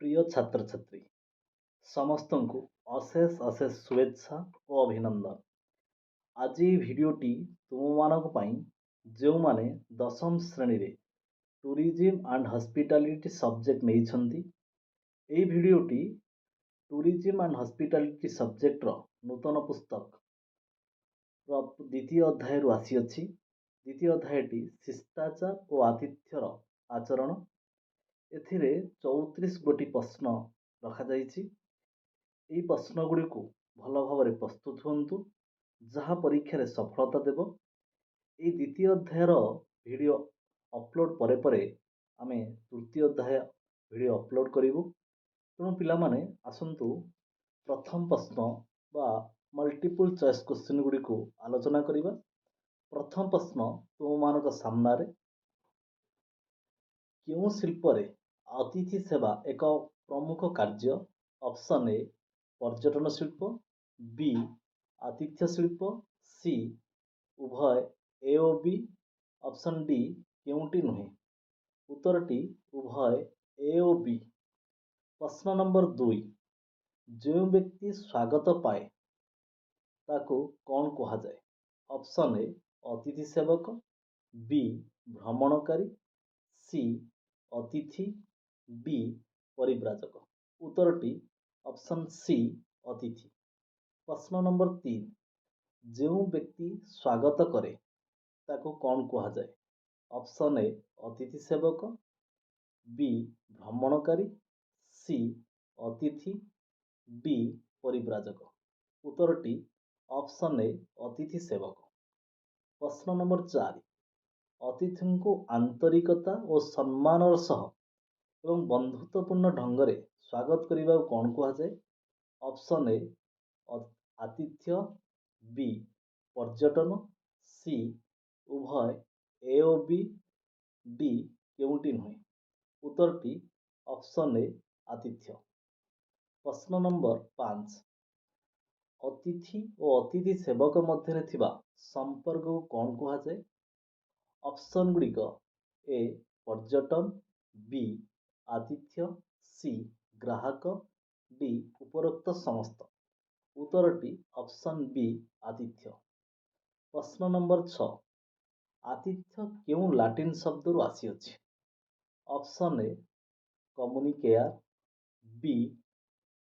প্রিয় ছাত্রছাত্রী ସମସ୍ତଙ୍କୁ ଅଶେଷ ଶୁଭେଚ୍ଛା ଓ ଅଭିନନ୍ଦନ। ଆଜି ଏହି ଭିଡ଼ିଓଟି ତୁମମାନଙ୍କ ପାଇଁ ଯେଉଁମାନେ ଦଶମ ଶ୍ରେଣୀରେ ଟୁରିଜିମ୍ ଆଣ୍ଡ ହସ୍ପିଟାଲିଟି ସବଜେକ୍ଟ ନେଇଛନ୍ତି, ଏହି ଭିଡ଼ିଓଟି ଟୁରିଜିମ୍ ଆଣ୍ଡ ହସ୍ପିଟାଲିଟି ସବଜେକ୍ଟର ନୂତନ ପୁସ୍ତକର ଦ୍ୱିତୀୟ ଅଧ୍ୟାୟରୁ ଆସିଅଛି। ଦ୍ୱିତୀୟ ଅଧ୍ୟାୟଟି ଶିଷ୍ଟାଚାର ଓ ଆତିଥ୍ୟର ଆଚରଣ। ଏଥିରେ 34 ଗୋଟି ପ୍ରଶ୍ନ ରଖାଯାଇଛି। ଏହି ପ୍ରଶ୍ନ ଗୁଡ଼ିକୁ ଭଲ ଭାବରେ ପ୍ରସ୍ତୁତ ହୁଅନ୍ତୁ, ଯାହା ପରୀକ୍ଷାରେ ସଫଳତା ଦେବ। ଏହି ଦ୍ୱିତୀୟ ଅଧ୍ୟାୟର ଭିଡ଼ିଓ ଅପଲୋଡ଼ ପରେ ପରେ ଆମେ ତୃତୀୟ ଅଧ୍ୟାୟ ଭିଡ଼ିଓ ଅପଲୋଡ଼ କରିବୁ। ତେଣୁ ପିଲାମାନେ ଆସନ୍ତୁ ପ୍ରଥମ ପ୍ରଶ୍ନ ବା ମଲ୍ଟିପୁଲ୍ ଚଏସ୍ କ୍ୱେଶ୍ଚିନ୍ ଗୁଡ଼ିକୁ ଆଲୋଚନା କରିବା। ପ୍ରଥମ ପ୍ରଶ୍ନ ତୁମମାନଙ୍କ ସାମ୍ନାରେ, କେଉଁ ଶିଳ୍ପରେ ଅତିଥି ସେବା ଏକ ପ୍ରମୁଖ କାର୍ଯ୍ୟ? ଅପସନ୍ ଏ ପର୍ଯ୍ୟଟନ ଶିଳ୍ପ, ବି ଆତିଥ୍ୟ ଶିଳ୍ପ, ସି ଉଭୟ ଏ ଓ ବି, ଅପସନ୍ ଡି କେଉଁଟି ନୁହେଁ? ଉତ୍ତରଟି ଉଭୟ ଏ ଓ ବି। ପ୍ରଶ୍ନ ନମ୍ବର 2, ଯେଉଁ ବ୍ୟକ୍ତି ସ୍ୱାଗତ ପାଏ ତାକୁ କ'ଣ କୁହାଯାଏ? ଅପସନ୍ ଏ ଅତିଥି ସେବକ, ବି ଭ୍ରମଣକାରୀ, ସି ଅତିଥି, ଡି ପରିବ୍ରାଜକ। ଉତ୍ତରଟି ଅପସନ୍ ସି ଅତିଥି। ପ୍ରଶ୍ନ ନମ୍ବର 3, ଯେଉଁ ବ୍ୟକ୍ତି ସ୍ୱାଗତ କରେ ତାକୁ କ'ଣ କୁହାଯାଏ? ଅପସନ୍ ଏ ଅତିଥି ସେବକ, ବି ଭ୍ରମଣକାରୀ, ସି ଅତିଥି, ଡି ପରିବ୍ରାଜକ। ଉତ୍ତରଟି ଅପସନ୍ ଏ ଅତିଥି ସେବକ। ପ୍ରଶ୍ନ ନମ୍ବର 4, ଅତିଥିଙ୍କୁ ଆନ୍ତରିକତା ଓ ସମ୍ମାନର ସହ ଏବଂ ବନ୍ଧୁତ୍ୱପୂର୍ଣ୍ଣ ଢଙ୍ଗରେ ସ୍ୱାଗତ କରିବାକୁ କ'ଣ କୁହାଯାଏ? ଅପସନ୍ ଏ ଆତିଥ୍ୟ, ବି ପର୍ଯ୍ୟଟନ, ସି ଉଭୟ ଏ ଓ ବି, ଡି କେଉଁଟି ନୁହେଁ? ଉତ୍ତରଟି ଅପସନ୍ ଏ ଆତିଥ୍ୟ। ପ୍ରଶ୍ନ ନମ୍ବର 5, ଅତିଥି ଓ ଅତିଥି ସେବକ ମଧ୍ୟରେ ଥିବା ସମ୍ପର୍କକୁ କ'ଣ କୁହାଯାଏ? ଅପସନ୍ ଗୁଡ଼ିକ ଏ ପର୍ଯ୍ୟଟନ, ବି ଆତିଥ୍ୟ, ସି ଗ୍ରାହକ, ଡି ଉପରୋକ୍ତ ସମସ୍ତ। ଉତ୍ତରଟି ଅପସନ୍ ବି ଆତିଥ୍ୟ। ପ୍ରଶ୍ନ ନମ୍ବର 6, ଆତିଥ୍ୟ କେଉଁ ଲାଟିନ୍ ଶବ୍ଦରୁ ଆସିଅଛି? ଅପସନ୍ ଏ କମ୍ୟୁନିକେୟାର, ବି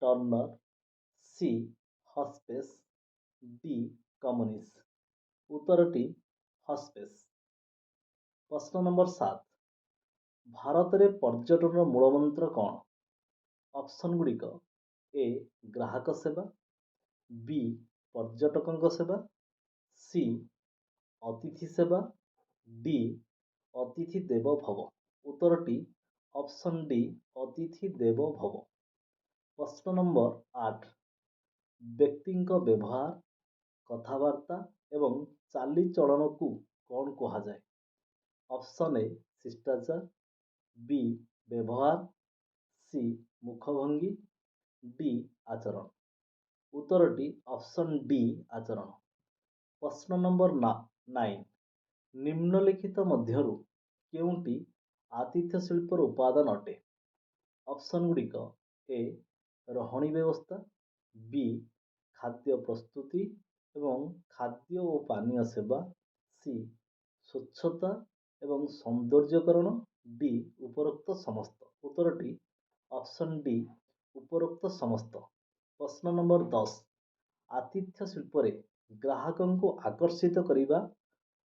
ଟର୍ନର, ସି ହସ୍ପେସ୍, ଡି କମ୍ୟୁନିସ୍। ଉତ୍ତରଟି ହସ୍ପେସ୍। ପ୍ରଶ୍ନ ନମ୍ବର 7, ଭାରତରେ ପର୍ଯ୍ୟଟନର ମୂଳମନ୍ତ୍ର କ'ଣ? ଅପସନ୍ ଗୁଡ଼ିକ ଏ ଗ୍ରାହକ ସେବା, ବି ପର୍ଯ୍ୟଟକଙ୍କ ସେବା, ସି ଅତିଥି ସେବା, ଡି ଅତିଥି ଦେବୋ ଭବ। ଉତ୍ତରଟି ଅପସନ୍ ଡି ଅତିଥି ଦେବୋ ଭବ। ପ୍ରଶ୍ନ ନମ୍ବର 8, ବ୍ୟକ୍ତିଙ୍କ ବ୍ୟବହାର, କଥାବାର୍ତ୍ତା ଏବଂ ଚାଲିଚଳନକୁ କ'ଣ କୁହାଯାଏ? ଅପସନ୍ ଏ ଶିଷ୍ଟାଚାର, ବି ବ୍ୟବହାର, ସି ମୁଖଭଙ୍ଗୀ, ଡି ଆଚରଣ। ଉତ୍ତରଟି ଅପସନ୍ ଡି ଆଚରଣ। ପ୍ରଶ୍ନ ନମ୍ବର 9, ନିମ୍ନଲିଖିତ ମଧ୍ୟରୁ କେଉଁଟି ଆତିଥ୍ୟ ଶିଳ୍ପର ଉପାଦାନ ଅଟେ? ଅପସନ୍ ଗୁଡ଼ିକ ଏ ରହଣି ବ୍ୟବସ୍ଥା, ବି ଖାଦ୍ୟ ପ୍ରସ୍ତୁତି ଏବଂ ଖାଦ୍ୟ ଓ ପାନୀୟ ସେବା, ସି ସ୍ୱଚ୍ଛତା ଏବଂ ସୌନ୍ଦର୍ଯ୍ୟକରଣ, ଡି ଉପରୋକ୍ତ ସମସ୍ତ। ଉତ୍ତରଟି ଅପସନ୍ ଡି ଉପରୋକ୍ତ ସମସ୍ତ। ପ୍ରଶ୍ନ ନମ୍ବର 10, ଆତିଥ୍ୟ ଶିଳ୍ପରେ ଗ୍ରାହକଙ୍କୁ ଆକର୍ଷିତ କରିବା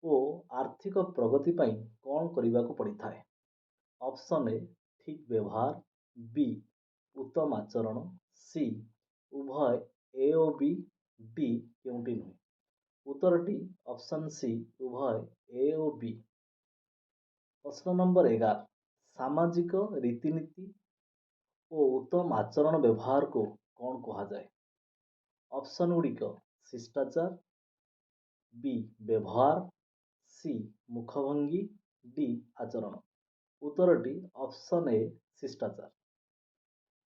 ଓ ଆର୍ଥିକ ପ୍ରଗତି ପାଇଁ କ'ଣ କରିବାକୁ ପଡ଼ିଥାଏ? ଅପସନ୍ ଏ ଠିକ୍ ବ୍ୟବହାର, ବି ଉତ୍ତମ ଆଚରଣ, ସି ଉଭୟ ଏ ଓ ବି, ଡି କେଉଁଟି ନୁହେଁ? ଉତ୍ତରଟି ଅପସନ୍ ସି ଉଭୟ ଏ ଓ ବି। ପ୍ରଶ୍ନ ନମ୍ବର 11, ସାମାଜିକ ରୀତିନୀତି ଓ ଉତ୍ତମ ଆଚରଣ ବ୍ୟବହାରକୁ କ'ଣ କୁହାଯାଏ? ଅପସନ୍ ଗୁଡ଼ିକ ଶିଷ୍ଟାଚାର, ବି ବ୍ୟବହାର, ସି ମୁଖଭଙ୍ଗୀ, ଡି ଆଚରଣ। ଉତ୍ତରଟି ଅପସନ୍ ଏ ଶିଷ୍ଟାଚାର।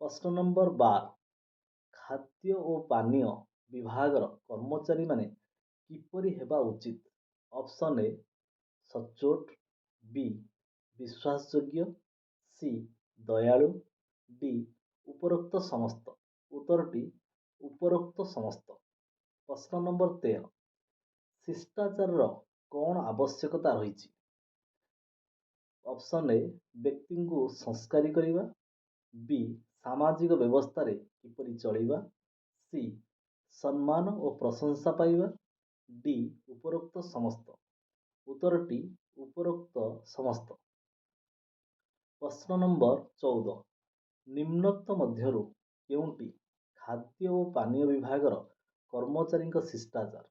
ପ୍ରଶ୍ନ ନମ୍ବର 12, ଖାଦ୍ୟ ଓ ପାନୀୟ ବିଭାଗର କର୍ମଚାରୀମାନେ କିପରି ହେବା ଉଚିତ? ଅପସନ୍ ଏ ସଚ୍ଚୋଟ, ବି ବିଶ୍ୱାସଯୋଗ୍ୟ, ସି ଦୟାଳୁ, ଡି ଉପରୋକ୍ତ ସମସ୍ତ। ଉତ୍ତରଟି ଉପରୋକ୍ତ ସମସ୍ତ। ପ୍ରଶ୍ନ ନମ୍ବର 13, ଶିଷ୍ଟାଚାରର କ'ଣ ଆବଶ୍ୟକତା ରହିଛି? ଅପସନ୍ ଏ ବ୍ୟକ୍ତିଙ୍କୁ ସଂସ୍କାରୀ କରିବା, ବି ସାମାଜିକ ବ୍ୟବସ୍ଥାରେ କିପରି ଚଳିବା, ସି ସମ୍ମାନ ଓ ପ୍ରଶଂସା ପାଇବା, ଡି ଉପରୋକ୍ତ ସମସ୍ତ। ଉତ୍ତରଟି ଉପରୋକ୍ତ ସମସ୍ତ। ପ୍ରଶ୍ନ ନମ୍ବର 14, ନିମ୍ନୋକ୍ତ ମଧ୍ୟରୁ କେଉଁଟି ଖାଦ୍ୟ ଓ ପାନୀୟ ବିଭାଗର କର୍ମଚାରୀଙ୍କ ଶିଷ୍ଟାଚାର?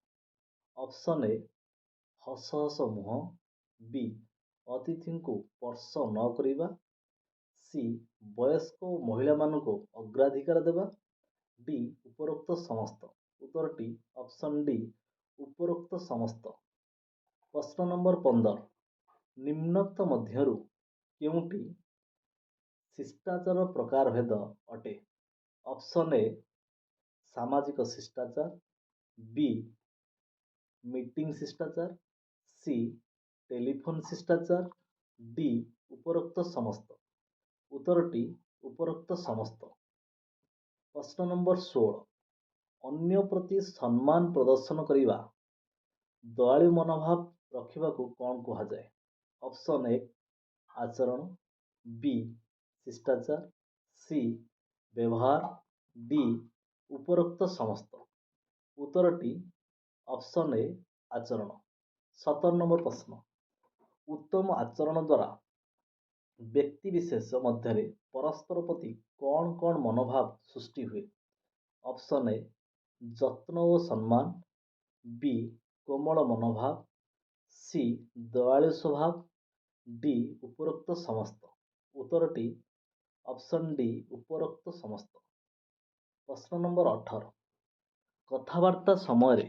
ଅପସନ୍ ଏ ହସ ହସ ମୁହଁ, ବି ଅତିଥିଙ୍କୁ ସ୍ପର୍ଶ ନ କରିବା, ସି ବୟସ୍କ ଓ ମହିଳାମାନଙ୍କୁ ଅଗ୍ରାଧିକାର ଦେବା, ଡି ଉପରୋକ୍ତ ସମସ୍ତ। ଉତ୍ତରଟି ଅପସନ୍ ଡି ଉପରୋକ୍ତ ସମସ୍ତ। ପ୍ରଶ୍ନ ନମ୍ବର 15, ନିମ୍ନୋକ୍ତ ମଧ୍ୟରୁ କେଉଁଟି ଶିଷ୍ଟାଚାର ପ୍ରକାରଭେଦ ଅଟେ? ଅପସନ୍ ଏ ସାମାଜିକ ଶିଷ୍ଟାଚାର, ବି ମିଟିଂ ଶିଷ୍ଟାଚାର, ସି ଟେଲିଫୋନ ଶିଷ୍ଟାଚାର, ଡି ଉପରୋକ୍ତ ସମସ୍ତ। ଉତ୍ତରଟି ଉପରୋକ୍ତ ସମସ୍ତ। ପ୍ରଶ୍ନ ନମ୍ବର 16, ଅନ୍ୟ ପ୍ରତି ସମ୍ମାନ ପ୍ରଦର୍ଶନ କରିବା ଦୟାଳୁ ମନୋଭାବ ରଖିବାକୁ କ'ଣ କୁହାଯାଏ? ଅପସନ୍ ଏ ଆଚରଣ, ବି ଶିଷ୍ଟାଚାର, ସି ବ୍ୟବହାର, ଡି ଉପରୋକ୍ତ ସମସ୍ତ। ଉତ୍ତରଟି ଅପସନ୍ ଏ ଆଚରଣ। 17 ନମ୍ବର ପ୍ରଶ୍ନ, ଉତ୍ତମ ଆଚରଣ ଦ୍ୱାରା ବ୍ୟକ୍ତିବିଶେଷ ମଧ୍ୟରେ ପରସ୍ପର ପ୍ରତି କ'ଣ କ'ଣ ମନୋଭାବ ସୃଷ୍ଟି ହୁଏ? ଅପସନ୍ ଏ ଯତ୍ନ ଓ ସମ୍ମାନ, ବି କୋମଳ ମନୋଭାବ, ସି ଦୟାଳୁ ସ୍ୱଭାବ, ଡି ଉପରୋକ୍ତ ସମସ୍ତ। ଉତ୍ତରଟି ଅପସନ୍ ଡି ଉପରୋକ୍ତ ସମସ୍ତ। ପ୍ରଶ୍ନ ନମ୍ବର 18, କଥାବାର୍ତ୍ତା ସମୟରେ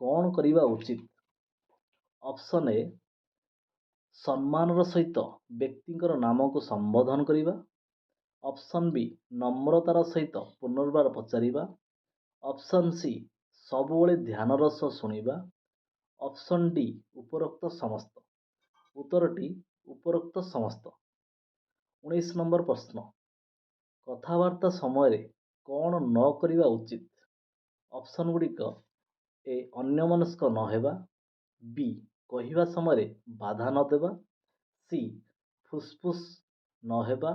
କ'ଣ କରିବା ଉଚିତ? ଅପସନ୍ ଏ ସମ୍ମାନର ସହିତ ବ୍ୟକ୍ତିଙ୍କର ନାମକୁ ସମ୍ବୋଧନ କରିବା, ଅପସନ୍ ବି ନମ୍ରତାର ସହିତ ପୁନର୍ବାର ପଚାରିବା, ଅପସନ୍ ସି ସବୁବେଳେ ଧ୍ୟାନର ସହ ଶୁଣିବା, ଅପସନ୍ ଡି ଉପରୋକ୍ତ ସମସ୍ତ। ଉତ୍ତରଟି ଉପରୋକ୍ତ ସମସ୍ତ। 19 ନମ୍ବର ପ୍ରଶ୍ନ, କଥାବାର୍ତ୍ତା ସମୟରେ କ'ଣ ନ କରିବା ଉଚିତ? ଅପସନ୍ ଗୁଡ଼ିକ ଏ ଅନ୍ୟମନସ୍କ ନ ହେବା, ବି କହିବା ସମୟରେ ବାଧା ନ ଦେବା, ସି ଫୁସ୍ଫୁସ୍ ନ ହେବା,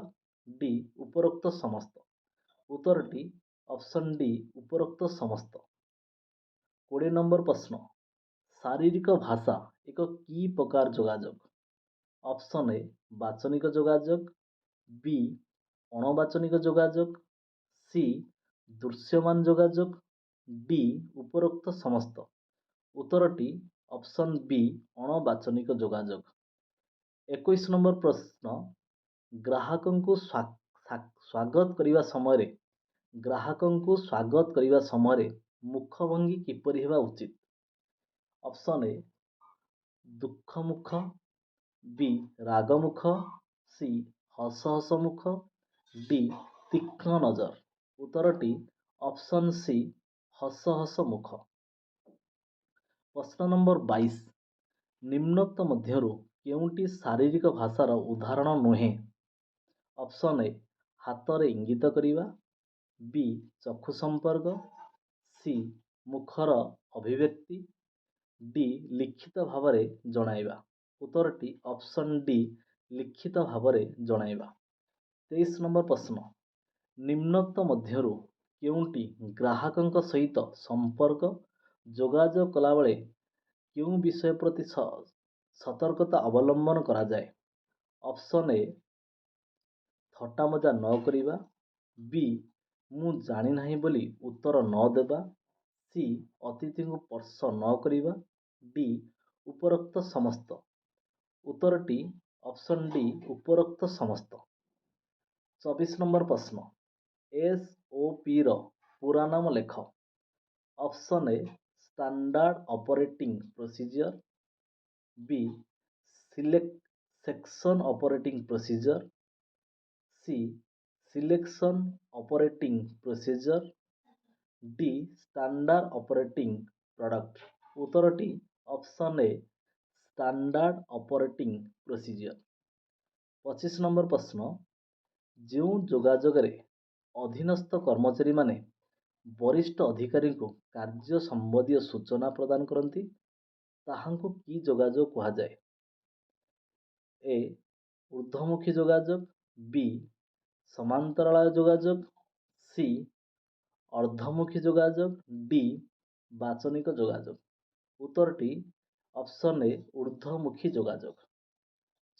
ଡି ଉପରୋକ୍ତ ସମସ୍ତ। ଉତ୍ତରଟି ଅପସନ୍ ଡି ଉପରୋକ୍ତ ସମସ୍ତ। 20 ନମ୍ବର ପ୍ରଶ୍ନ, ଶାରୀରିକ ଭାଷା ଏକ କି ପ୍ରକାର ଯୋଗାଯୋଗ? ଅପସନ୍ ଏ ବାଚନିକ ଯୋଗାଯୋଗ, ବି ଅଣବାଚନିକ ଯୋଗାଯୋଗ, ସି ଦୃଶ୍ୟମାନ ଯୋଗାଯୋଗ, ଡି ଉପରୋକ୍ତ ସମସ୍ତ। ଉତ୍ତରଟି ଅପସନ୍ ବି ଅଣବାଚନିକ ଯୋଗାଯୋଗ। 21 ନମ୍ବର ପ୍ରଶ୍ନ, ଗ୍ରାହକଙ୍କୁ ସ୍ୱାଗତ କରିବା ସମୟରେ ମୁଖଭଙ୍ଗୀ କିପରି ହେବା ଉଚିତ? ଅପସନ୍ ଏ ଦୁଃଖ ମୁଖ, ବି ରାଗ ମୁଖ, ସି ହସ ହସ ମୁଖ, ଡି ତୀକ୍ଷ୍ଣ ନଜର। ଉତ୍ତରଟି ଅପସନ୍ ସି ହସ ହସ ମୁଖ। ପ୍ରଶ୍ନ ନମ୍ବର 22, ନିମ୍ନୋକ୍ତ ମଧ୍ୟରୁ କେଉଁଟି ଶାରୀରିକ ଭାଷାର ଉଦାହରଣ ନୁହେଁ? ଅପସନ୍ ଏ ହାତରେ ଇଙ୍ଗିତ କରିବା, ବି ଚକ୍ଷୁ ସମ୍ପର୍କ, ସି ମୁଖର ଅଭିବ୍ୟକ୍ତି, ଡି ଲିଖିତ ଭାବରେ ଜଣାଇବା। ଉତ୍ତରଟି ଅପସନ୍ ଡି ଲିଖିତ ଭାବରେ ଜଣାଇବା। 23 ନମ୍ବର ପ୍ରଶ୍ନ, ନିମ୍ନୋକ୍ତ ମଧ୍ୟରୁ କେଉଁଟି ଗ୍ରାହକଙ୍କ ସହିତ ସମ୍ପର୍କ ଯୋଗାଯୋଗ କଲାବେଳେ କେଉଁ ବିଷୟ ପ୍ରତି ସତର୍କତା ଅବଲମ୍ବନ କରାଯାଏ? ଅପସନ୍ ଏ ଥଟ୍ଟା ମଜା ନ କରିବା, ବି ମୁଁ ଜାଣିନାହିଁ ବୋଲି ଉତ୍ତର ନ ଦେବା, ସି ଅତିଥିଙ୍କୁ ସ୍ପର୍ଶ ନ କରିବା, ଡି ଉପରୋକ୍ତ ସମସ୍ତ। ଉତ୍ତରଟି ଅପସନ୍ ଡି ଉପରୋକ୍ତ ସମସ୍ତ। 24 ନମ୍ବର ପ୍ରଶ୍ନ, SOPର ପୂରା ନାମ ଲେଖ। Option A standard operating procedure, B section operating procedure, C selection operating procedure, D standard operating product. ଉତ୍ତରଟି option A standard operating procedure. 25 number ପ୍ରଶ୍ନ, ଯେଉଁ ଯୋଗାଯୋଗରେ ଅଧୀନସ୍ଥ କର୍ମଚାରୀମାନେ ବରିଷ୍ଠ ଅଧିକାରୀଙ୍କୁ କାର୍ଯ୍ୟ ସମ୍ବନ୍ଧୀୟ ସୂଚନା ପ୍ରଦାନ କରନ୍ତି ତାହାଙ୍କୁ କି ଯୋଗାଯୋଗ କୁହାଯାଏ? ଏ. ଊର୍ଦ୍ଧ୍ୱମୁଖୀ ଯୋଗାଯୋଗ, ବି. ସମାନ୍ତରାଳ ଯୋଗାଯୋଗ, ସି. ଅର୍ଦ୍ଧମୁଖୀ ଯୋଗାଯୋଗ, ଡି. ବାଚନିକ ଯୋଗାଯୋଗ। ଉତ୍ତରଟି ଅପସନ୍ ଏ ଊର୍ଦ୍ଧ୍ୱମୁଖୀ ଯୋଗାଯୋଗ।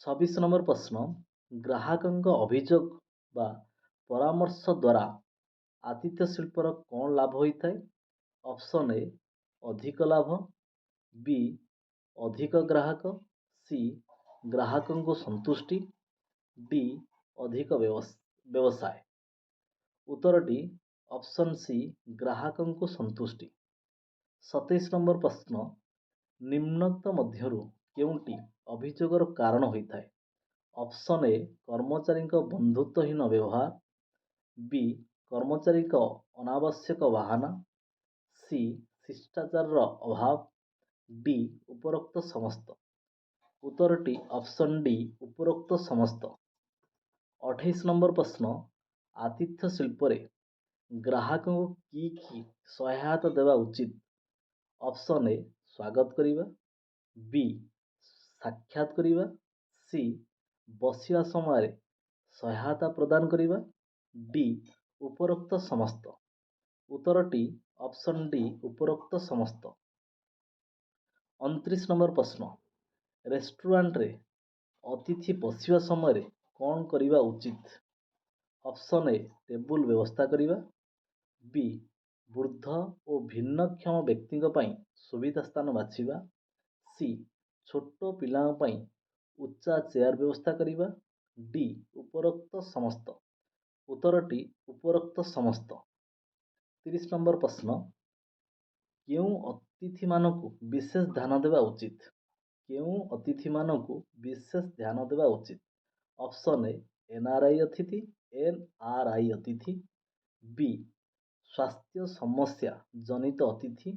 26 ନମ୍ବର ପ୍ରଶ୍ନ, ଗ୍ରାହକଙ୍କ ଅଭିଯୋଗ ବା ପରାମର୍ଶ ଦ୍ୱାରା ଆତିଥ୍ୟ ଶିଳ୍ପର କ'ଣ ଲାଭ ହୋଇଥାଏ? ଅପସନ୍ ଏ ଅଧିକ ଲାଭ, ବି. ଅଧିକ ଗ୍ରାହକ, ସି. ଗ୍ରାହକଙ୍କୁ ସନ୍ତୁଷ୍ଟି, ଡି. ଅଧିକ ବ୍ୟବସାୟ। ଉତ୍ତରଟି ଅପସନ୍ ସି ଗ୍ରାହକଙ୍କୁ ସନ୍ତୁଷ୍ଟି। 27 ନମ୍ବର ପ୍ରଶ୍ନ, ନିମ୍ନୋକ୍ତ ମଧ୍ୟରୁ କେଉଁଟି ଅଭିଯୋଗର କାରଣ ହୋଇଥାଏ? ଅପସନ୍ ଏ କର୍ମଚାରୀଙ୍କ ବନ୍ଧୁତ୍ୱହୀନ ବ୍ୟବହାର, ବି. କର୍ମଚାରୀଙ୍କ ଅନାବଶ୍ୟକ ବାହାନା, ସି. ଶିଷ୍ଟାଚାରର ଅଭାବ, ଡି. ଉପରୋକ୍ତ ସମସ୍ତ। ଉତ୍ତରଟି ଅପସନ୍ ଡି ଉପରୋକ୍ତ ସମସ୍ତ। 28 ନମ୍ବର ପ୍ରଶ୍ନ, ଆତିଥ୍ୟ ଶିଳ୍ପରେ ଗ୍ରାହକଙ୍କୁ କି ସହାୟତା ଦେବା ଉଚିତ? ଅପସନ୍ ଏ ସ୍ୱାଗତ କରିବା, ବି. ସାକ୍ଷାତ କରିବା, ସି. ବସିବା ସମୟରେ ସହାୟତା ପ୍ରଦାନ କରିବା, ଡି. ଉପରୋକ୍ତ ସମସ୍ତ। ଉତ୍ତରଟି ଅପସନ୍ ଡି ଉପରୋକ୍ତ ସମସ୍ତ। 29 ନମ୍ବର ପ୍ରଶ୍ନ, ରେଷ୍ଟୁରାଣ୍ଟରେ ଅତିଥି ବସିବା ସମୟରେ କ'ଣ କରିବା ଉଚିତ? ଅପସନ୍ ଏ ଟେବୁଲ ବ୍ୟବସ୍ଥା କରିବା, ବି. ବୃଦ୍ଧ ଓ ଭିନ୍ନକ୍ଷମ ବ୍ୟକ୍ତିଙ୍କ ପାଇଁ ସୁବିଧା ସ୍ଥାନ ବାଛିବା, ସି. ଛୋଟ ପିଲାଙ୍କ ପାଇଁ ଉଚ୍ଚା ଚେୟାର ବ୍ୟବସ୍ଥା କରିବା, ଡି. ଉପରୋକ୍ତ ସମସ୍ତ। ଉତ୍ତରଟି ଉପରୋକ୍ତ ସମସ୍ତ। 30 ନମ୍ବର ପ୍ରଶ୍ନ, କେଉଁ ଅତିଥିମାନଙ୍କୁ ବିଶେଷ ଧ୍ୟାନ ଦେବା ଉଚିତ? କେଉଁ ଅତିଥିମାନଙ୍କୁ ବିଶେଷ ଧ୍ୟାନ ଦେବା ଉଚିତ? ଅପସନ୍ ଏ ଏନ୍ଆର୍ଆଇ ଅତିଥି, ବି. ସ୍ୱାସ୍ଥ୍ୟ ସମସ୍ୟା ଜନିତ ଅତିଥି,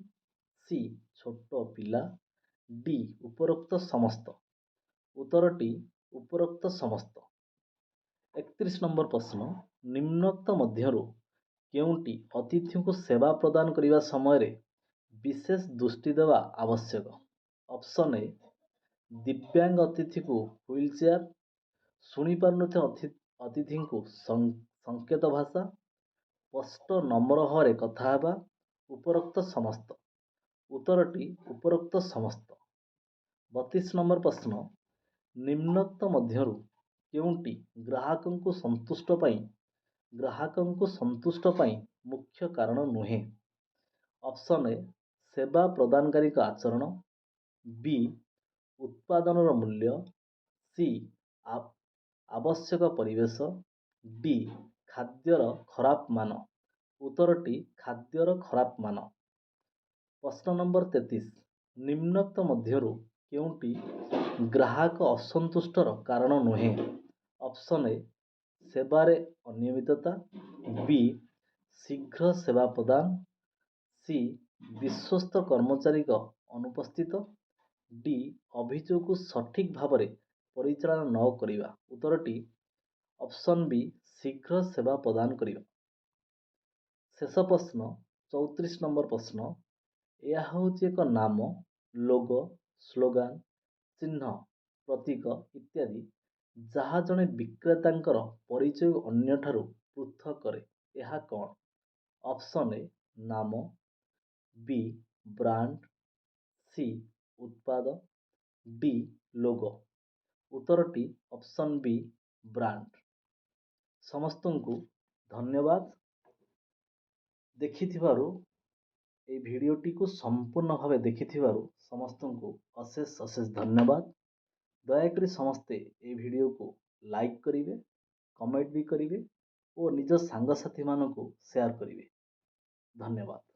ସି. ଛୋଟ ପିଲା, ଡି. ଉପରୋକ୍ତ ସମସ୍ତ। ଉତ୍ତରଟି ଉପରୋକ୍ତ ସମସ୍ତ। 31 ନମ୍ବର ପ୍ରଶ୍ନ, ନିମ୍ନୋକ୍ତ ମଧ୍ୟରୁ କେଉଁଟି ଅତିଥିଙ୍କୁ ସେବା ପ୍ରଦାନ କରିବା ସମୟରେ ବିଶେଷ ଦୃଷ୍ଟି ଦେବା ଆବଶ୍ୟକ? ଅପସନ୍ ଏ ଦିବ୍ୟାଙ୍ଗ ଅତିଥିକୁ ହୁଇଲ୍ ଚେୟାର, ଶୁଣିପାରୁନଥିବା ଅତିଥିଙ୍କୁ ସଂକେତ ଭାଷା, ସ୍ପଷ୍ଟ ନମ୍ର ଭାବରେ କଥା ହେବା, ଉପରୋକ୍ତ ସମସ୍ତ। ଉତ୍ତରଟି ଉପରୋକ୍ତ ସମସ୍ତ। 32 ନମ୍ବର ପ୍ରଶ୍ନ, ନିମ୍ନୋକ୍ତ ମଧ୍ୟରୁ କେଉଁଟି ଗ୍ରାହକଙ୍କୁ ସନ୍ତୁଷ୍ଟ ପାଇଁ ମୁଖ୍ୟ କାରଣ ନୁହେଁ? ଅପସନ୍ ଏ ସେବା ପ୍ରଦାନକାରୀଙ୍କ ଆଚରଣ, ବି. ଉତ୍ପାଦନର ମୂଲ୍ୟ, ସି. ଆବଶ୍ୟକ ପରିବେଶ, ଡି. ଖାଦ୍ୟର ଖରାପ ମାନ। ଉତ୍ତରଟି ଖାଦ୍ୟର ଖରାପ ମାନ। ପ୍ରଶ୍ନ ନମ୍ବର 33, ନିମ୍ନୋକ୍ତ ମଧ୍ୟରୁ କେଉଁଟି ଗ୍ରାହକ ଅସନ୍ତୁଷ୍ଟର କାରଣ ନୁହେଁ? ଅପସନ୍ ଏ ସେବାରେ ଅନିୟମିତତା, ବି. ଶୀଘ୍ର ସେବା ପ୍ରଦାନ, ସି. ବିଶ୍ୱସ୍ତ କର୍ମଚାରୀଙ୍କ ଅନୁପସ୍ଥିତ, ଡି. ଅଭିଯୋଗକୁ ସଠିକ୍ ଭାବରେ ପରିଚାଳନା ନ କରିବା। ଉତ୍ତରଟି ଅପସନ୍ ବି ଶୀଘ୍ର ସେବା ପ୍ରଦାନ କରିବା। ଶେଷ ପ୍ରଶ୍ନ 34 ନମ୍ବର ପ୍ରଶ୍ନ, ଏହା ହେଉଛି ଏକ ନାମ, ଲୋଗୋ, ସ୍ଲୋଗାନ, ଚିହ୍ନ, ପ୍ରତୀକ ଇତ୍ୟାଦି ଯାହା ଜଣେ ବିକ୍ରେତାଙ୍କର ପରିଚୟକୁ ଅନ୍ୟଠାରୁ ପୃଥକ୍ କରେ। ଏହା କ'ଣ? ଅପସନ୍ ଏ ନାମ, ବି. Brand, C. ଉତ୍ପାଦ, ଡି. ଲୋଗୋ। ଉତ୍ତରଟି ଅପସନ୍ ବି ବ୍ରାଣ୍ଡ। ସମସ୍ତଙ୍କୁ ଧନ୍ୟବାଦ ଦେଖିଥିବାରୁ। এই ଭିଡ଼ିଓଟିକୁ ସମ୍ପୂର୍ଣ୍ଣ ଭାବେ ଦେଖିଥିବାରୁ ସମସ୍ତଙ୍କୁ ଅଶେଷ ଧନ୍ୟବାଦ। ଦୟାକରି ସମସ୍ତେ এই ଭିଡ଼ିଓକୁ ଲାଇକ୍ କରିବେ, କମେଣ୍ଟ ବି କରିବେ ଓ ନିଜ ସାଙ୍ଗସାଥିମାନଙ୍କୁ ସେୟାର କରିବେ। ଧନ୍ୟବାଦ।